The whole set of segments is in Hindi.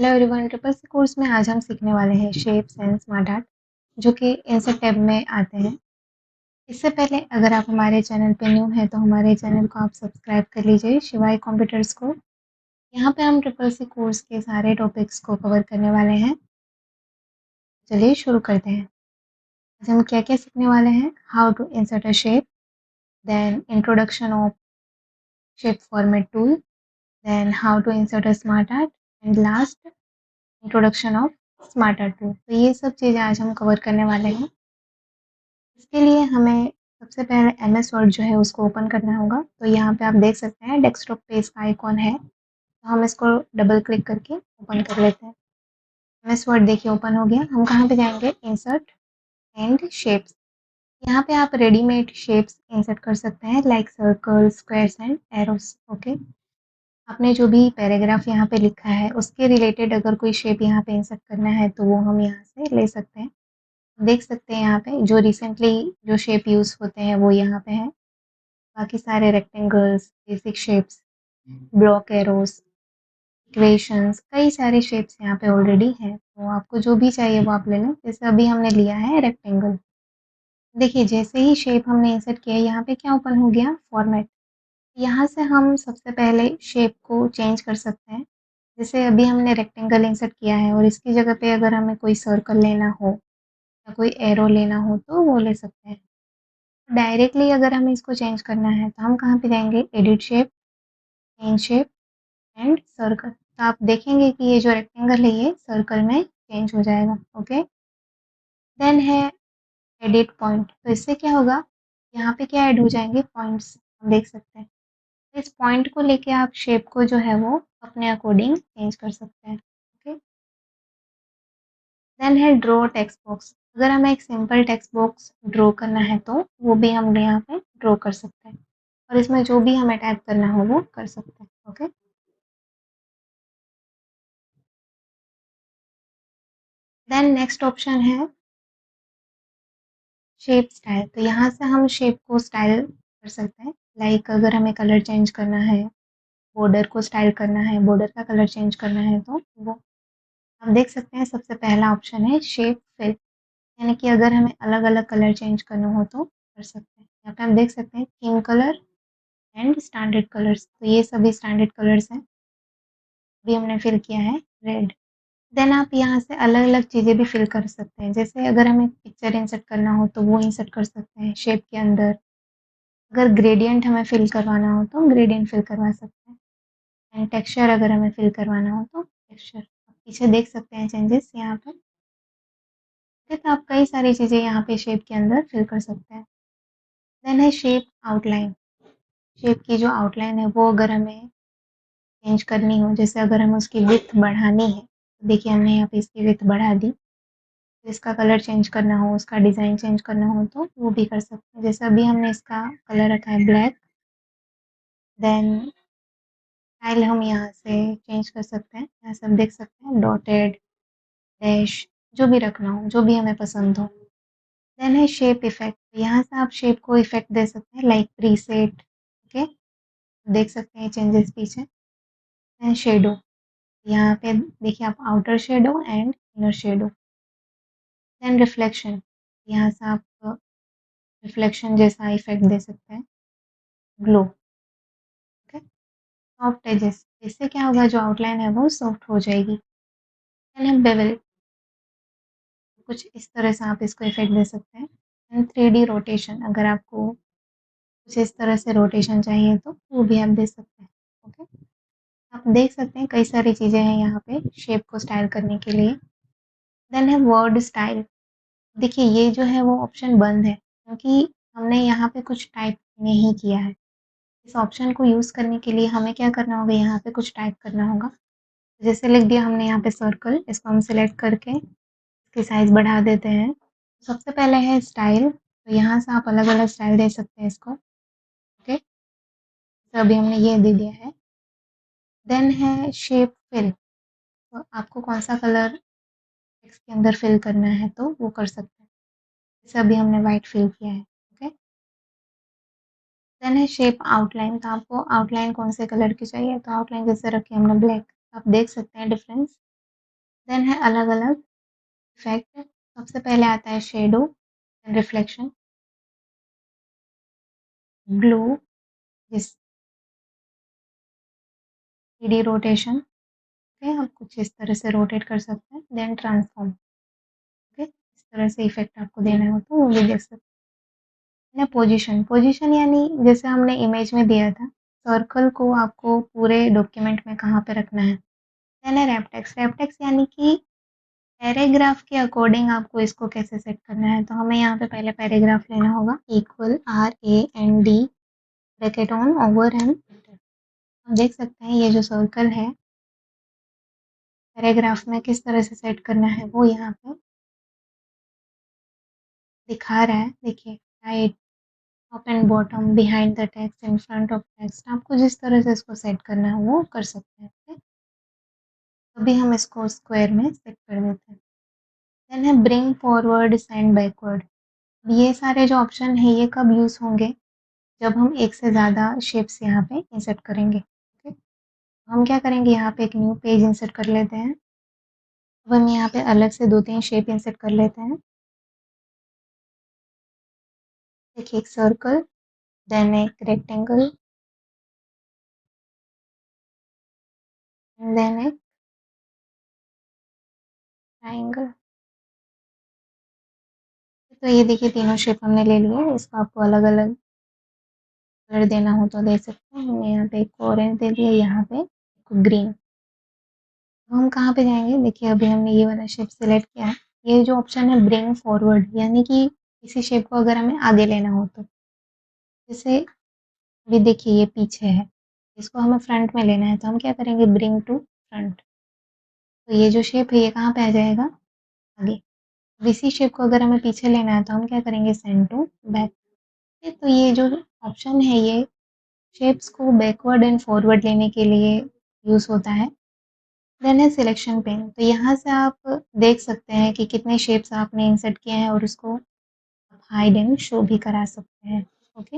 Hello everyone, triple C course में आज हम सीखने वाले हैं शेप्स एंड स्मार्ट आर्ट जो कि इंसर्ट टैब में आते हैं। इससे पहले अगर आप हमारे चैनल पे न्यू हैं तो हमारे चैनल को आप सब्सक्राइब कर लीजिए, शिवाय कंप्यूटर्स को। यहाँ पे हम ट्रिपल सी कोर्स के सारे टॉपिक्स को कवर करने वाले हैं। चलिए शुरू करते हैं। आज हम क्या क्या सीखने वाले हैं? How to insert a shape, then introduction of shape format tool, then how to insert a smart art and last introduction of smart art tool. तो ये सब चीज़ें आज हम कवर करने वाले हैं। इसके लिए हमें सबसे पहले एमएस वर्ड जो है उसको ओपन करना होगा। तो यहाँ पे आप देख सकते हैं डेस्कटॉप पे इसका आइकॉन है, तो हम इसको डबल क्लिक करके ओपन कर लेते हैं। एमएस वर्ड देखिए ओपन हो गया। हम कहाँ पे जाएंगे? Insert and shapes. यहाँ पे आप रेडीमेड शेप्स इंसर्ट कर सकते हैं like circle, squares and arrows. Okay, आपने जो भी पैराग्राफ यहाँ पे लिखा है उसके रिलेटेड अगर कोई शेप यहाँ पे इंसर्ट करना है तो वो हम यहाँ से ले सकते हैं। देख सकते हैं यहाँ पे जो रिसेंटली जो शेप यूज़ होते हैं वो यहाँ पे हैं। बाकी सारे rectangles, basic shapes, block arrows, equations, कई सारे शेप्स यहाँ पे ऑलरेडी हैं। तो आपको जो भी चाहिए वो आप ले लें। जैसे अभी हमने लिया है रेक्टेंगल। देखिए जैसे ही शेप हमने इंसर्ट किया यहाँ पे क्या ओपन हो गया? फॉर्मेट। यहाँ से हम सबसे पहले शेप को चेंज कर सकते हैं। जैसे अभी हमने रेक्टेंगल इंसर्ट किया है और इसकी जगह पे अगर हमें कोई सर्कल लेना हो या कोई एरो लेना हो तो वो ले सकते हैं। डायरेक्टली अगर हमें इसको चेंज करना है तो हम कहाँ पे जाएंगे? Edit shape, change shape and circle. तो आप देखेंगे कि ये जो रेक्टेंगल है ये सर्कल में चेंज हो जाएगा। ओके, देन है एडिट पॉइंट। तो इससे क्या होगा? यहाँ पे क्या ऐड हो जाएंगे? पॉइंट्स। हम देख सकते हैं इस पॉइंट को लेके आप शेप को जो है वो अपने अकॉर्डिंग चेंज कर सकते हैं। ओके, देन है ड्रॉ टेक्स्ट बॉक्स। अगर हमें एक सिंपल टेक्स्ट बॉक्स ड्रॉ करना है तो वो भी हम यहाँ पे ड्रॉ कर सकते हैं और इसमें जो भी हमें टाइप करना हो वो कर सकते हैं। ओके, देन नेक्स्ट ऑप्शन है शेप स्टाइल। तो यहाँ से हम शेप को स्टाइल कर सकते हैं। लाइक अगर हमें कलर चेंज करना है, बॉर्डर को स्टाइल करना है, बॉर्डर का कलर चेंज करना है तो वो आप देख सकते हैं। सबसे पहला ऑप्शन है शेप फिल, यानी कि अगर हमें अलग अलग कलर चेंज करना हो तो कर सकते हैं। यहाँ पे हम देख सकते हैं theme colour and standard colours. तो ये सभी स्टैंडर्ड कलर्स हैं। अभी हमने फिल किया है रेड। देन आप यहाँ से अलग अलग चीज़ें भी फिल कर सकते हैं। जैसे अगर हमें पिक्चर इंसर्ट करना हो तो वो इंसर्ट कर सकते हैं शेप के अंदर। अगर ग्रेडियंट हमें फिल करवाना हो तो ग्रेडियंट फिल करवा सकते हैं एंड टेक्सचर अगर हमें फिल करवाना हो तो टेक्सचर। पीछे देख सकते हैं चेंजेस यहाँ पे। ठीक, तो आप कई सारी चीज़ें यहाँ पे शेप के अंदर फिल कर सकते हैं। देन है शेप आउटलाइन। शेप की जो आउटलाइन है वो अगर हमें चेंज करनी हो, जैसे अगर हमें उसकी विड्थ बढ़ानी है तो देखिए हमने यहाँ पे इसकी विड्थ बढ़ा दी। इसका कलर चेंज करना हो, उसका डिज़ाइन चेंज करना हो तो वो भी कर सकते हैं। जैसे अभी हमने इसका कलर रखा है ब्लैक, देन स्टाइल हम यहाँ से चेंज कर सकते हैं। यहाँ से हम देख सकते हैं डॉटेड, डैश, जो भी रखना हो, जो भी हमें पसंद हो। देन है शेप इफेक्ट। यहाँ से आप शेप को इफेक्ट दे सकते हैं लाइक प्रीसेट। ओके, देख सकते हैं चेंजेस पीछे। Then shadow. यहाँ पे देखिए आप outer shadow and inner shadow. Then reflection. यहाँ से आप रिफ्लेक्शन जैसा इफेक्ट दे सकते हैं। ग्लो। Okay, soft edges. इससे क्या होगा? जो आउटलाइन है वो सॉफ्ट हो जाएगी। Then bevel. कुछ इस तरह से आप इसको इफेक्ट दे सकते हैं। And 3D rotation. अगर आपको कुछ इस तरह से रोटेशन चाहिए तो वो भी आप दे सकते हैं। ओके, आप देख सकते हैं कई सारी चीज़ें हैं यहाँ पे शेप को स्टाइल करने के लिए। देन है वर्ड स्टाइल। देखिए ये जो है वो ऑप्शन बंद है क्योंकि हमने यहाँ पे कुछ टाइप नहीं किया है। इस ऑप्शन को यूज़ करने के लिए हमें क्या करना होगा? यहाँ पे कुछ टाइप करना होगा। जैसे लिख दिया हमने यहाँ पे सर्कल, इसको हम सिलेक्ट करके इसकी साइज़ बढ़ा देते हैं। सबसे पहले है स्टाइल। तो यहाँ से आप अलग अलग स्टाइल दे सकते हैं इसको। ओके, तो अभी हमने ये दे दिया है। देन है शेप फिल। तो आपको कौन सा कलर टेक्स्ट के अंदर फिल करना है तो वो कर सकते हैं। जैसे अभी हमने वाइट फिल किया है। ओके, देन है शेप आउटलाइन। तो आपको आउटलाइन कौन से कलर की चाहिए? तो आउटलाइन जैसे रखी हमने ब्लैक। आप देख सकते हैं डिफरेंस। देन है अलग-अलग इफ़ेक्ट। सबसे पहले आता है शेडो एंड रिफ्लेक्शन, ग्लो, जिस 3D रोटेशन, ओके, आप कुछ इस तरह से रोटेट कर सकते हैं। देन ट्रांसफॉर्म, ओके, इस तरह से इफ़ेक्ट आपको देना हो तो वो भी देख सकते हैं। पोजीशन, पोजीशन यानी जैसे हमने इमेज में दिया था, सर्कल को आपको पूरे डॉक्यूमेंट में कहाँ पे रखना है। देन है रैपटेक्स, रैपटेक्स यानी कि पैराग्राफ के अकॉर्डिंग आपको इसको कैसे सेट करना है। तो हमें यहाँ पे पहले पैराग्राफ लेना होगा, equal RAND bracket on over and हम देख सकते हैं ये जो सर्कल है पैराग्राफ में किस तरह से सेट करना है वो यहाँ पे दिखा रहा है। देखिए, right, top and bottom, behind the text, in front of text, आपको जिस तरह से इसको सेट करना है वो कर सकते हैं। ठीक है, अभी हम इसको स्क्वायर में सेट कर देते हैं। देन है ब्रिंग फॉरवर्ड, सेंड बैकवर्ड। ये सारे जो ऑप्शन है ये कब यूज़ होंगे, जब हम एक से ज़्यादा शेप्स यहाँ पे इंसर्ट करेंगे। ओके, हम क्या करेंगे, यहाँ पे एक न्यू पेज इंसर्ट कर लेते हैं। अब हम यहाँ पे अलग से 2-3 शेप इंसर्ट कर लेते हैं। देखिए, एक सर्कल, देन एक रेक्टेंगल, देन एक ट्रायंगल। तो ये देखिए तीनों शेप हमने ले लिए। इसको आपको अलग अलग कलर देना हो तो दे सकते हैं। हमने यहाँ पे एक ऑरेंज दे दिया, यहाँ पे एक ग्रीन। अब हम कहाँ पे जाएंगे, देखिए अभी हमने ये वाला शेप सिलेक्ट किया है। ये जो ऑप्शन है ब्रिंग फॉरवर्ड, यानी कि किसी शेप को अगर हमें आगे लेना हो तो, जैसे अभी देखिए ये पीछे है, इसको हमें फ्रंट में लेना है तो हम क्या करेंगे, ब्रिंग टू फ्रंट। तो ये जो शेप है ये कहाँ पे आ जाएगा, आगे। अब इसी शेप को अगर हमें पीछे लेना है तो हम क्या करेंगे, सेंड टू बैक। तो ये जो ऑप्शन है ये शेप्स को बैकवर्ड एंड फॉरवर्ड लेने के लिए यूज़ होता है। देन है सिलेक्शन पेन, तो यहाँ से आप देख सकते हैं कि कितने शेप्स आपने इंसर्ट किए हैं और उसको हाइड एंड शो भी करा सकते हैं। ओके,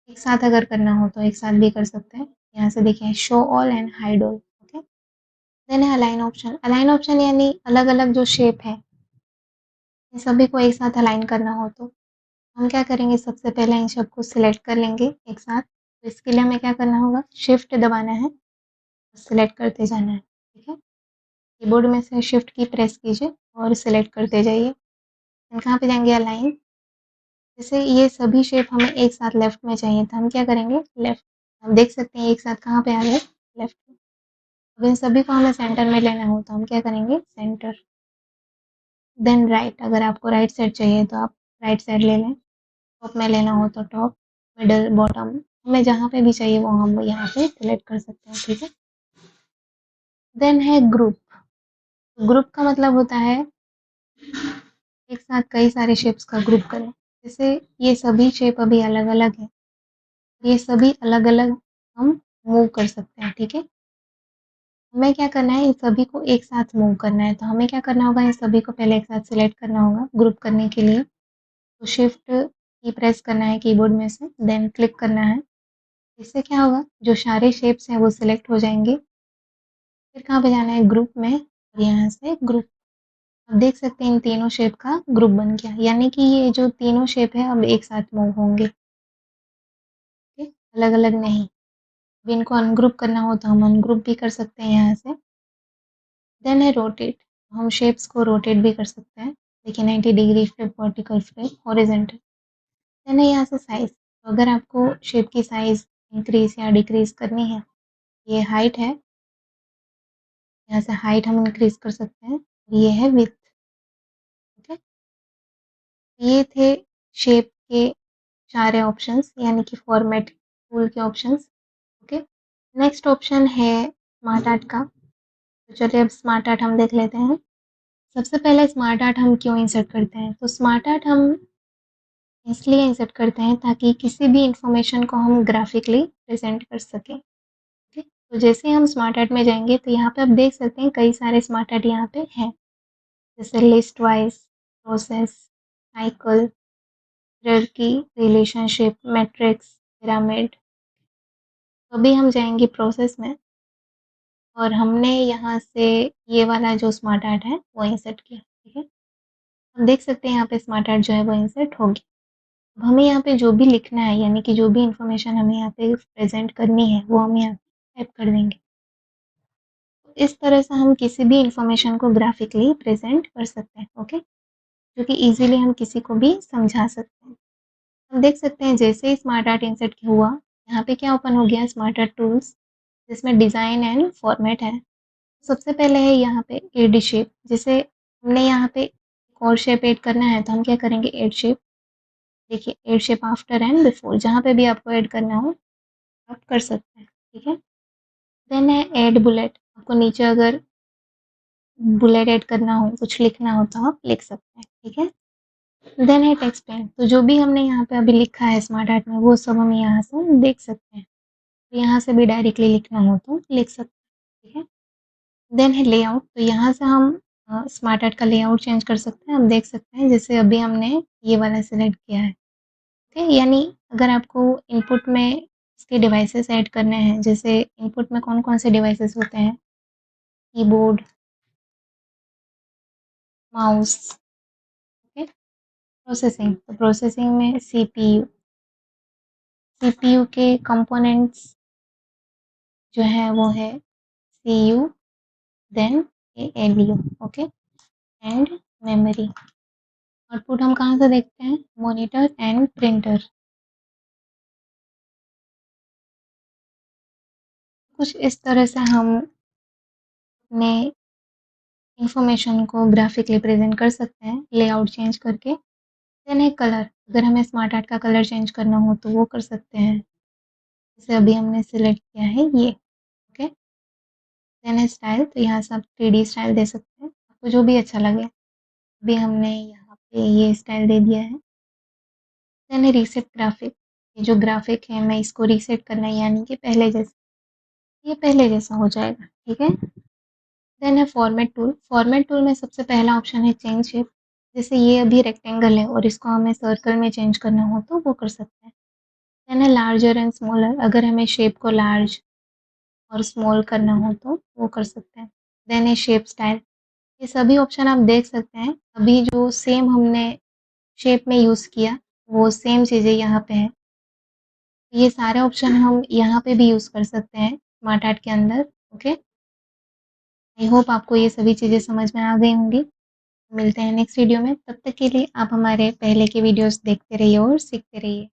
एक साथ अगर करना हो तो एक साथ भी कर सकते हैं। यहाँ से देखिए, show all and hide all. Okay, then है अलाइन ऑप्शन। अलाइन ऑप्शन यानी अलग अलग जो शेप है इन सभी को एक साथ अलाइन करना हो तो हम क्या करेंगे, सबसे पहले इन सबको सिलेक्ट कर लेंगे एक साथ। तो इसके लिए हमें क्या करना होगा, शिफ्ट दबाना है, सिलेक्ट करते जाना है। ठीक है, कीबोर्ड में से शिफ्ट की प्रेस कीजिए और सिलेक्ट करते जाइए। हम कहाँ पे जाएंगे, अलाइन। जैसे ये सभी शेप हमें एक साथ लेफ्ट में चाहिए था, हम क्या करेंगे, लेफ्ट। हम देख सकते हैं एक साथ कहाँ पे आ गए, लेफ्ट में। अब इन सभी को हमें सेंटर में लेना हो तो हम क्या करेंगे, सेंटर। देन राइट, अगर आपको राइट साइड चाहिए तो आप राइट साइड ले लें। टॉप में लेना हो तो टॉप, मिडल, बॉटम, हमें जहाँ पे भी चाहिए वो हम यहाँ पे सिलेक्ट कर सकते हैं। ठीक है, देन है ग्रुप। ग्रुप का मतलब होता है एक साथ कई सारे शेप्स का ग्रुप करें। जैसे ये सभी शेप अभी अलग अलग है, ये सभी अलग अलग हम मूव कर सकते हैं। ठीक है, हमें क्या करना है, इन सभी को एक साथ मूव करना है। तो हमें क्या करना होगा, इन सभी को पहले एक साथ सिलेक्ट करना होगा ग्रुप करने के लिए। तो शिफ्ट की प्रेस करना है कीबोर्ड में से, देन क्लिक करना है। इससे क्या होगा, जो सारे शेप्स हैं वो सिलेक्ट हो जाएंगे। फिर कहाँ पे जाना है, ग्रुप में, और यहाँ से ग्रुप। अब देख सकते हैं इन तीनों शेप का ग्रुप बन गया, यानी कि ये जो तीनों शेप है अब एक साथ मूव होंगे। ठीक, अलग अलग नहीं। अब इनको अनग्रुप करना हो तो हम अनग्रुप भी कर सकते हैं यहाँ से। देन है रोटेट, हम शेप्स को रोटेट भी कर सकते हैं। देखिए 90 degree, flip, vertical, flip, horizontal. Then है यहाँ से साइज, तो अगर आपको शेप की साइज इंक्रीज या डिक्रीज करनी है, ये हाइट है, यहाँ से हाइट हम इंक्रीज कर सकते हैं। ये है विड्थ। ठीक है, ये थे शेप के सारे ऑप्शंस, यानी कि फॉर्मेट टूल के ऑप्शंस। ओके, नेक्स्ट ऑप्शन है स्मार्ट आर्ट का। तो चलिए अब स्मार्ट आर्ट हम देख लेते हैं। सबसे पहले स्मार्ट आर्ट हम क्यों इंसर्ट करते हैं, तो स्मार्ट आर्ट हम इसलिए इंसर्ट करते हैं ताकि किसी भी इंफॉर्मेशन को हम ग्राफिकली प्रेजेंट कर सकें। ठीक, तो जैसे हम स्मार्ट आर्ट में जाएंगे तो यहाँ पे आप देख सकते हैं कई सारे स्मार्ट आर्ट यहाँ पे हैं, जैसे लिस्ट वाइज, प्रोसेस, साइकिल, की, रिलेशनशिप, मैट्रिक्स, पिरामिड। तो अभी हम जाएंगे प्रोसेस में। और हमने यहाँ से ये वाला जो स्मार्ट आर्ट है वो इंसर्ट किया, ठीक है। आप देख सकते हैं यहाँ पे स्मार्ट आर्ट जो है वो इंसर्ट हो गया। अब हमें यहाँ पे जो भी लिखना है यानी कि जो भी इन्फॉर्मेशन हमें यहाँ पे प्रेजेंट करनी है वो हम यहाँ टाइप कर देंगे। इस तरह से हम किसी भी इन्फॉर्मेशन को ग्राफिकली प्रेजेंट कर सकते हैं, ओके, जो कि इजीली हम किसी को भी समझा सकते हैं। हम देख सकते हैं जैसे ही स्मार्ट आर्ट इंसर्ट हुआ, यहाँ पे क्या ओपन हो गया, स्मार्ट आर्ट टूल्स, जिसमें डिज़ाइन एंड फॉर्मेट है। सबसे पहले है यहाँ पे एड शेप, जैसे हमने यहाँ पे एक और शेप ऐड करना है तो हम क्या करेंगे, एड शेप। देखिए add shape after and before, जहाँ पे भी आपको ऐड करना हो आप कर सकते हैं, ठीक है। देन है ऐड बुलेट, आपको नीचे अगर बुलेट ऐड करना हो, कुछ लिखना हो तो आप लिख सकते हैं, ठीक है। देन है टेक्स्ट पेन, तो जो भी हमने यहाँ पे अभी लिखा है स्मार्ट आर्ट में वो सब हम यहाँ से देख सकते हैं। तो यहाँ से भी डायरेक्टली लिखना हो तो लिख सकते हैं, ठीक है। देन है लेआउट, तो यहाँ से हम स्मार्ट आर्ट का लेआउट चेंज कर सकते हैं। हम देख सकते हैं जैसे अभी हमने ये वाला सिलेक्ट किया है, ठीक है। यानी अगर आपको इनपुट में इसके डिवाइसेस ऐड करने हैं, जैसे इनपुट में कौन कौन से डिवाइसेस होते हैं, कीबोर्ड, माउस, ओके। प्रोसेसिंग, तो प्रोसेसिंग में सीपीयू, सीपीयू के कंपोनेंट्स जो है वो है CU, then ALU, okay, and memory. Output हम कहाँ से देखते हैं, मॉनिटर एंड प्रिंटर। कुछ इस तरह से हम अपने इंफॉर्मेशन को ग्राफिकली प्रेजेंट कर सकते हैं लेआउट चेंज करके। देन है कलर, अगर हमें स्मार्ट आर्ट का कलर चेंज करना हो तो वो कर सकते हैं, जैसे अभी हमने सिलेक्ट किया है ये, ओके। देन है स्टाइल, तो यहाँ से आप 3D स्टाइल दे सकते हैं, आपको जो भी अच्छा लगे। अभी हमने यहाँ पे ये स्टाइल दे दिया है। देन है रीसेट ग्राफिक, ये जो ग्राफिक है मैं इसको रीसेट करना है, यानी कि पहले जैसा, ये पहले जैसा हो जाएगा, ठीक है। देन है फॉर्मेट टूल, फॉर्मेट टूल में सबसे पहला ऑप्शन है चेंज शेप, जैसे ये अभी रेक्टेंगल है और इसको हमें सर्कल में चेंज करना हो तो वो कर सकते हैं। देन है लार्जर एंड स्मॉलर, अगर हमें शेप को लार्ज और स्मॉल करना हो तो वो कर सकते हैं। देन है शेप स्टाइल, ये सभी ऑप्शन आप देख सकते हैं। अभी जो सेम हमने शेप में यूज़ किया वो सेम चीज़ें यहाँ पे हैं। ये सारे ऑप्शन हम यहाँ पे भी यूज़ कर सकते हैं स्मार्ट आर्ट के अंदर, ओके। आई होप आपको ये सभी चीज़ें समझ में आ गई होंगी। मिलते हैं नेक्स्ट वीडियो में, तब तक के लिए आप हमारे पहले के वीडियोस देखते रहिए और सीखते रहिए।